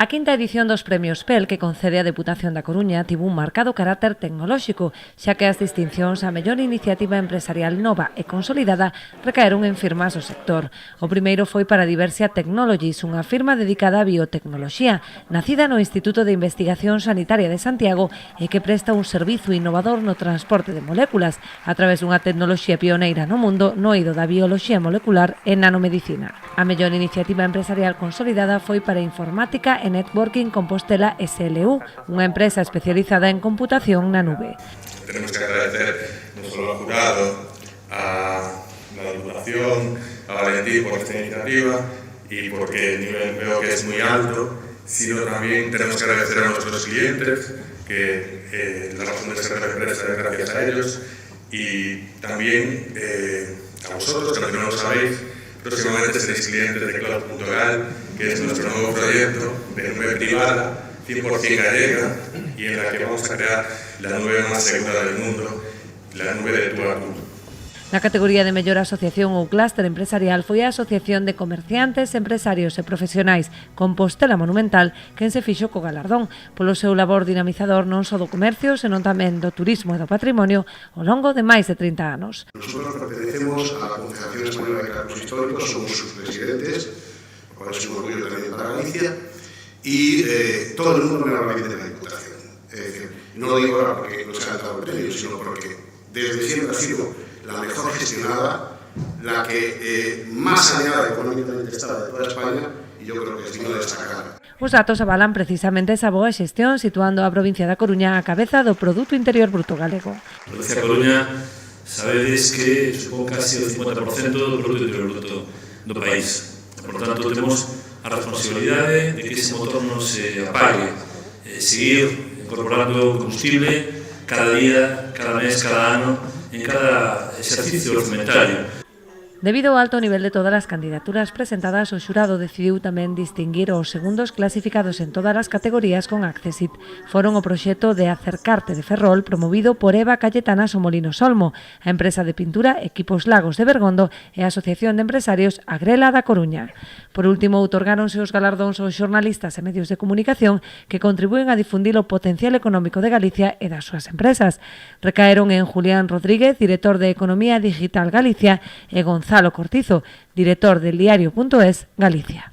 A quinta edición dos Premios PEL que concede a Deputación da Coruña tivo un marcado carácter tecnolóxico, xa que as distincións a mellor iniciativa empresarial nova e consolidada recaeron en firmas do sector. O primeiro foi para Diversia Technologies, unha firma dedicada á biotecnoloxía, nacida no Instituto de Investigación Sanitaria de Santiago e que presta un servizo innovador no transporte de moléculas a través dunha tecnoloxía pioneira no mundo no eido da bioloxía molecular e nanomedicina. A mellor iniciativa empresarial consolidada foi para Informática e Networking Compostela SLU, unha empresa especializada en computación na nube. Tenemos que agradecer no solo al jurado, a la Diputación, a Valentín por esta iniciativa y porque el nivel veo que es muy alto, sino también tenemos que agradecer a nuestros clientes, que la razón de ser de la empresa es gracias a ellos, y también a vosotros, que al final lo sabéis. Próximamente seréis clientes de Cloud.gal, que es nuestro nuevo proyecto de nube privada, 100% gallega, y en la que vamos a crear la nube más segura del mundo, la nube de tú a tú. Na categoría de mellor asociación ou clúster empresarial foi a Asociación de Comerciantes, Empresarios e Profesionais Compostela Monumental quen se fixo co galardón polo seu labor dinamizador non só do comercio, senón tamén do turismo e do patrimonio ao longo de máis de 30 anos. Nosotros pertenecemos a la Confederación Española de Cargos Históricos, somos sus presidentes, lo cual es un orgullo también para Galicia, y todo el mundo me habla bien de la Diputación. No lo digo ahora porque nos ha dado el premio, sino porque desde siempre ha sido la mejor gestionada, la que más saneada económicamente está de toda España, y yo creo que es digno de destacar. Os datos avalan precisamente esa boa xestión, situando a provincia da Coruña á cabeza do Produto Interior Bruto galego. A provincia da Coruña, sabedes que supón casi o 50% do Produto Interior Bruto do país. Por tanto, temos a responsabilidade de que ese motor non se apague, seguir incorporando combustible cada día, cada mes, cada ano, en cada exercicio orzamentario. Debido ao alto nivel de todas as candidaturas presentadas, o xurado decidiu tamén distinguir os segundos clasificados en todas as categorías con Accessit. Foron o proxecto de Acercarte de Ferrol, promovido por Eva Cayetana Somolinos Olmo, a empresa de pintura Equipos Lagos de Bergondo e a Asociación de Empresarios Agrela da Coruña. Por último, outorgáronse os galardóns aos xornalistas e medios de comunicación que contribúen a difundir o potencial económico de Galicia e das súas empresas. Recaeron en Julián Rodríguez, director de Economía Digital Galicia, e Gonzalo Cortizo, director del diario.es Galicia.